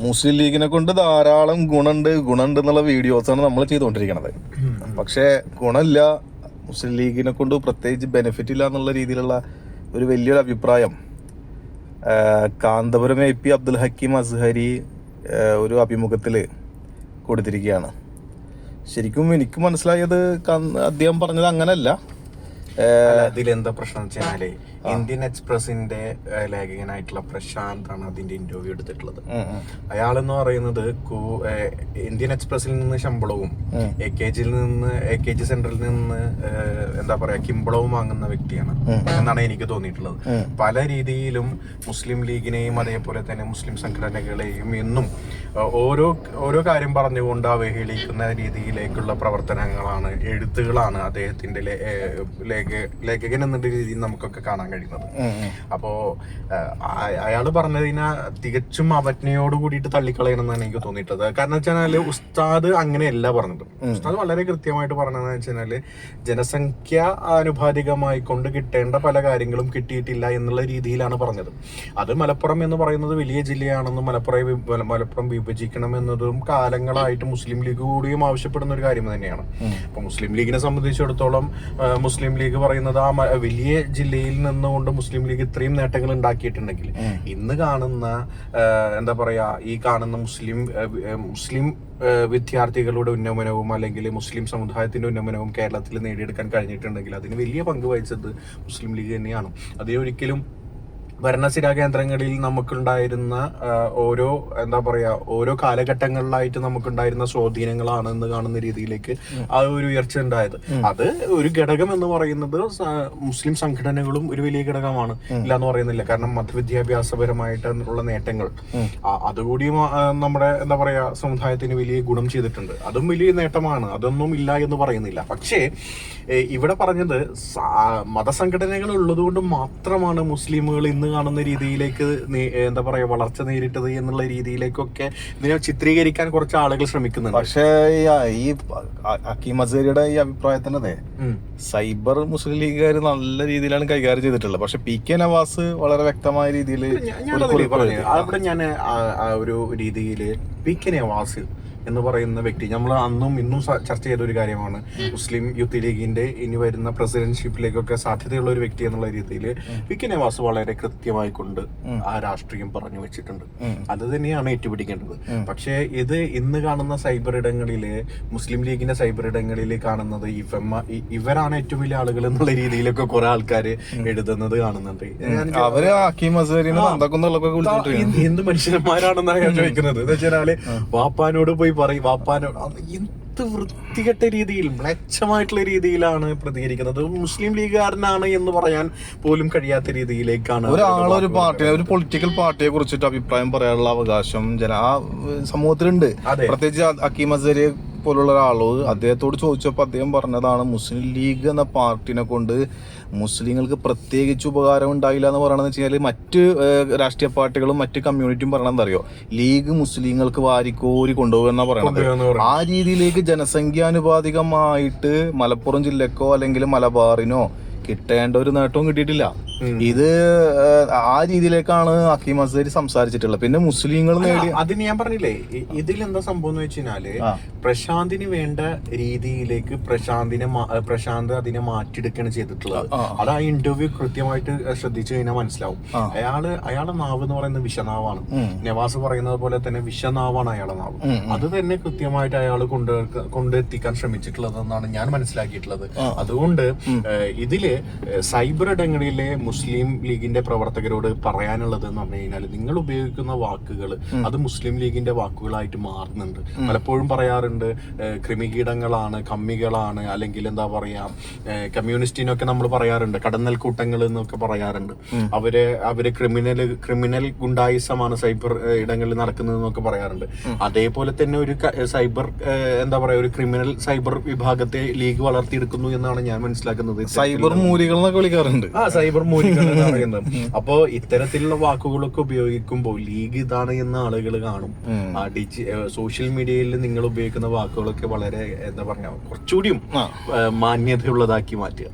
മുസ്ലിം ലീഗിനെ കൊണ്ട് ധാരാളം ഗുണമുണ്ട് എന്നുള്ള വീഡിയോസാണ് നമ്മൾ ചെയ്തുകൊണ്ടിരിക്കുന്നത്. പക്ഷേ ഗുണമില്ല, മുസ്ലിം ലീഗിനെ കൊണ്ട് പ്രത്യേകിച്ച് ബെനിഫിറ്റ് ഇല്ല എന്നുള്ള രീതിയിലുള്ള ഒരു വലിയൊരു അഭിപ്രായം കാന്തപുരം AP അബ്ദുൽ ഹക്കീം അസ്ഹരി ഒരു അഭിമുഖത്തിൽ കൊടുത്തിരിക്കുകയാണ്. ശരിക്കും എനിക്ക് മനസ്സിലായത് അദ്ദേഹം പറഞ്ഞത് അങ്ങനല്ല. അതിലെന്താ പ്രശ്നം വെച്ചാല് ഇന്ത്യൻ എക്സ്പ്രസിന്റെ ലേഖകനായിട്ടുള്ള പ്രശാന്ത് ആണ് അതിന്റെ ഇന്റർവ്യൂ എടുത്തിട്ടുള്ളത്. അയാളെന്ന് പറയുന്നത് ഇന്ത്യൻ എക്സ്പ്രസിൽ നിന്ന് ശമ്പളവും AKG സെന്ററിൽ നിന്ന് എന്താ പറയാ കിമ്പളവും വാങ്ങുന്ന വ്യക്തിയാണ് എന്നാണ് എനിക്ക് തോന്നിയിട്ടുള്ളത്. പല രീതിയിലും മുസ്ലിം ലീഗിനെയും അതേപോലെ തന്നെ മുസ്ലിം സംഘടനകളെയും എന്നും ഓരോ കാര്യം പറഞ്ഞുകൊണ്ട് അവഹേളിക്കുന്ന രീതിയിലേക്കുള്ള പ്രവർത്തനങ്ങളാണ്, എഴുത്തുകളാണ് അദ്ദേഹത്തിന്റെ ലേഖകൻ എന്ന രീതിയിൽ നമുക്കൊക്കെ കാണാൻ കഴിയുന്നത്. അപ്പോ അയാള് പറഞ്ഞതിനെ തികച്ചും അവജ്ഞയോട് കൂടിയിട്ട് തള്ളിക്കളയണമെന്നാണ് എനിക്ക് തോന്നിയിട്ടുള്ളത്. കാരണം വെച്ചാല് ഉസ്താദ് അങ്ങനെയല്ല പറഞ്ഞത്. ഉസ്താദ് വളരെ കൃത്യമായിട്ട് പറഞ്ഞതെന്ന് വെച്ചാല് ജനസംഖ്യ ആനുപാതികമായി കൊണ്ട് കിട്ടേണ്ട പല കാര്യങ്ങളും കിട്ടിയിട്ടില്ല എന്നുള്ള രീതിയിലാണ് പറഞ്ഞത്. അത് മലപ്പുറം എന്ന് പറയുന്നത് വലിയ ജില്ലയാണെന്നും മലപ്പുറം വിഭജിക്കണമെന്നതും കാലങ്ങളായിട്ട് മുസ്ലിം ലീഗ് കൂടിയും ആവശ്യപ്പെടുന്ന ഒരു കാര്യം തന്നെയാണ്. അപ്പൊ മുസ്ലിം ലീഗിനെ സംബന്ധിച്ചിടത്തോളം മുസ്ലിം ലീഗ് പറയുന്നത് ആ വലിയ ജില്ലയിൽ നിന്നുകൊണ്ട് മുസ്ലിം ലീഗ് ഇത്രയും നേട്ടങ്ങൾ ഉണ്ടാക്കിയിട്ടുണ്ടെങ്കിൽ ഇന്ന് കാണുന്ന എന്താ പറയാ ഈ കാണുന്ന മുസ്ലിം വിദ്യാർത്ഥികളുടെ ഉന്നമനവും അല്ലെങ്കിൽ മുസ്ലിം സമുദായത്തിന്റെ ഉന്നമനവും കേരളത്തിൽ നേടിയെടുക്കാൻ കഴിഞ്ഞിട്ടുണ്ടെങ്കിൽ അതിന് വലിയ പങ്ക് വഹിച്ചത് മുസ്ലിം ലീഗ് തന്നെയാണ്. അതേ ഒരിക്കലും ഭരണസിരാ കേന്ദ്രങ്ങളിൽ നമുക്കുണ്ടായിരുന്ന ഓരോ കാലഘട്ടങ്ങളിലായിട്ട് നമുക്കുണ്ടായിരുന്ന സ്വാധീനങ്ങളാണ് എന്ന് കാണുന്ന രീതിയിലേക്ക് ആ ഒരു ഉയർച്ച ഉണ്ടായത്. അത് ഒരു ഘടകം എന്ന് പറയുന്നത് മുസ്ലിം സംഘടനകളും ഒരു വലിയ ഘടകമാണ്, ഇല്ല എന്ന് പറയുന്നില്ല. കാരണം മതവിദ്യാഭ്യാസപരമായിട്ടുള്ള നേട്ടങ്ങൾ അതുകൂടി നമ്മുടെ എന്താ പറയാ സമുദായത്തിന് വലിയ ഗുണം ചെയ്തിട്ടുണ്ട്. അതും വലിയ നേട്ടമാണ്, അതൊന്നും ഇല്ല എന്ന് പറയുന്നില്ല. പക്ഷേ ഇവിടെ പറഞ്ഞത് മതസംഘടനകൾ ഉള്ളതുകൊണ്ട് മാത്രമാണ് മുസ്ലിമുകൾ ഇന്ന് കാണുന്ന രീതിയിലേക്ക് എന്താ പറയാ വളർച്ച നേരിട്ടത് എന്നുള്ള രീതിയിലേക്കൊക്കെ ഇതിനെ ചിത്രീകരിക്കാൻ കുറച്ച് ആളുകൾ ശ്രമിക്കുന്നുണ്ട്. പക്ഷേ ഈ ഹക്കീം അസ്ഹരിയുടെ ഈ അഭിപ്രായത്തിനതെ സൈബർ മുസ്ലിം ലീഗുകാർ നല്ല രീതിയിലാണ് കൈകാര്യം ചെയ്തിട്ടുള്ളത്. പക്ഷെ PK നവാസ് വളരെ വ്യക്തമായ രീതിയിൽ അവിടെ ഞാൻ ഒരു രീതിയിൽ PK നവാസ് എന്ന് പറയുന്ന വ്യക്തി നമ്മൾ അന്നും ഇന്നും ചർച്ച ചെയ്ത ഒരു കാര്യമാണ്. മുസ്ലിം യൂത്ത് ലീഗിന്റെ ഇനി വരുന്ന പ്രസിഡന്റ്ഷിപ്പിലേക്കൊക്കെ സാധ്യതയുള്ള ഒരു വ്യക്തി എന്നുള്ള രീതിയിൽ PK നവാസ് വളരെ കൃത്യമായി കൊണ്ട് ആ രാഷ്ട്രീയം പറഞ്ഞു വെച്ചിട്ടുണ്ട്. അത് തന്നെയാണ് ഏറ്റുപിടിക്കേണ്ടത്. പക്ഷേ ഇത് ഇന്ന് കാണുന്ന സൈബർ ഇടങ്ങളില് മുസ്ലിം ലീഗിന്റെ സൈബർ ഇടങ്ങളിൽ കാണുന്നത് ഇവരാണ് ഏറ്റവും വലിയ ആളുകൾ എന്നുള്ള രീതിയിലൊക്കെ കുറെ ആൾക്കാർ എഴുതുന്നത് കാണുന്നുണ്ട്. അവര് ഹക്കീം അസ്ഹരിനെ എന്ത് മനുഷ്യന്മാരാണെന്നാണ് ഞാൻ ചോദിക്കുന്നത്. എന്ന് വെച്ചാല് വാപ്പാനോട് പോയി പറയും, വാപ്പാനോട് എന്ത് വൃത്തികെട്ട രീതിയിൽ മ്ലേച്ഛമായിട്ടുള്ള രീതിയിലാണ് പ്രതികരിക്കുന്നത്. മുസ്ലിം ലീഗുകാരനാണ് എന്ന് പറയാൻ പോലും കഴിയാത്ത രീതിയിലേക്കാണ് ഒരാളൊരു പാർട്ടിയെ ഒരു പൊളിറ്റിക്കൽ പാർട്ടിയെ കുറിച്ചിട്ട് അഭിപ്രായം പറയാനുള്ള അവകാശം സമൂഹത്തിലുണ്ട്. പ്രത്യേകിച്ച് ഹക്കീം അസ്ഹരിയെ പോലുള്ള ഒരാളോ അദ്ദേഹത്തോട് ചോദിച്ചപ്പോൾ അദ്ദേഹം പറഞ്ഞതാണ് മുസ്ലിം ലീഗ് എന്ന പാർട്ടിനെ കൊണ്ട് മുസ്ലിങ്ങൾക്ക് പ്രത്യേകിച്ച് ഉപകാരം ഉണ്ടായില്ല എന്ന് പറയണമെന്ന് വെച്ച് കഴിഞ്ഞാൽ മറ്റ് രാഷ്ട്രീയ പാർട്ടികളും മറ്റ് കമ്മ്യൂണിറ്റിയും പറയണത് അറിയോ, ലീഗ് മുസ്ലിങ്ങൾക്ക് വാരിക്കോരി കൊണ്ടുപോകുന്ന പറയണത്. ആ രീതിയിലേക്ക് ജനസംഖ്യാനുപാതികമായിട്ട് മലപ്പുറം ജില്ലക്കോ അല്ലെങ്കിൽ മലബാറിനോ കിട്ടേണ്ട ഒരു നേട്ടവും കിട്ടിയിട്ടില്ല. ഇത് ആ രീതിയിലേക്കാണ് ഹക്കീം അസ്ഹരി സംസാരിച്ചിട്ടുള്ളത്. പിന്നെ മുസ്ലിങ്ങൾ നേടി അതിന് ഞാൻ പറഞ്ഞില്ലേ, ഇതിലെന്താ സംഭവം എന്ന് വെച്ച് കഴിഞ്ഞാല് പ്രശാന്തിന് വേണ്ട രീതിയിലേക്ക് പ്രശാന്ത് അതിനെ മാറ്റിയെടുക്കുകയാണ് ചെയ്തിട്ടുള്ളത്. അത് ആ ഇന്റർവ്യൂ കൃത്യമായിട്ട് ശ്രദ്ധിച്ചു കഴിഞ്ഞാൽ മനസ്സിലാവും. അയാളുടെ നാവ് എന്ന് പറയുന്നത് വിഷനാവാണ്. നവാസ് പറയുന്നത് പോലെ തന്നെ വിഷനാവാണ് അയാളുടെ നാവ്. അത് തന്നെ കൃത്യമായിട്ട് അയാൾ കൊണ്ടെത്തിക്കാൻ ശ്രമിച്ചിട്ടുള്ളതെന്നാണ് ഞാൻ മനസ്സിലാക്കിയിട്ടുള്ളത്. അതുകൊണ്ട് ഇതില് സൈബർ ഇടങ്ങളിലെ മുസ്ലിം ലീഗിന്റെ പ്രവർത്തകരോട് പറയാനുള്ളത് എന്ന് പറഞ്ഞു കഴിഞ്ഞാൽ നിങ്ങൾ ഉപയോഗിക്കുന്ന വാക്കുകൾ അത് മുസ്ലിം ലീഗിന്റെ വാക്കുകളായിട്ട് മാറുന്നുണ്ട്. പലപ്പോഴും പറയാറുണ്ട് ക്രിമികീടങ്ങളാണ്, കമ്മികളാണ്, അല്ലെങ്കിൽ എന്താ പറയാ കമ്മ്യൂണിസ്റ്റിനൊക്കെ നമ്മൾ പറയാറുണ്ട് കടന്നൽ കൂട്ടങ്ങൾ എന്നൊക്കെ പറയാറുണ്ട്. അവര് ക്രിമിനൽ ഗുണ്ടായിസമാണ് സൈബർ ഇടങ്ങളിൽ നടക്കുന്നതെന്നൊക്കെ പറയാറുണ്ട്. അതേപോലെ തന്നെ ഒരു സൈബർ എന്താ പറയാ ഒരു ക്രിമിനൽ സൈബർ വിഭാഗത്തെ ലീഗ് വളർത്തിയെടുക്കുന്നു എന്നാണ് ഞാൻ മനസ്സിലാക്കുന്നത്. സൈബർ മൂരികൾ എന്നൊക്കെ വിളിക്കാറുണ്ട്. സൈബർ മൂരികൾ എന്ന് പറയുന്നത്. അപ്പോ ഇത്തരത്തിലുള്ള വാക്കുകളൊക്കെ ഉപയോഗിക്കുമ്പോൾ ലീഗ് ഇതാണ് എന്ന് ആളുകൾ കാണും. സോഷ്യൽ മീഡിയയിൽ നിങ്ങൾ ഉപയോഗിക്കുന്ന വാക്കുകളൊക്കെ വളരെ എന്താ പറയാ കുറച്ചുകൂടിയും മാന്യതയുള്ളതാക്കി മാറ്റുക.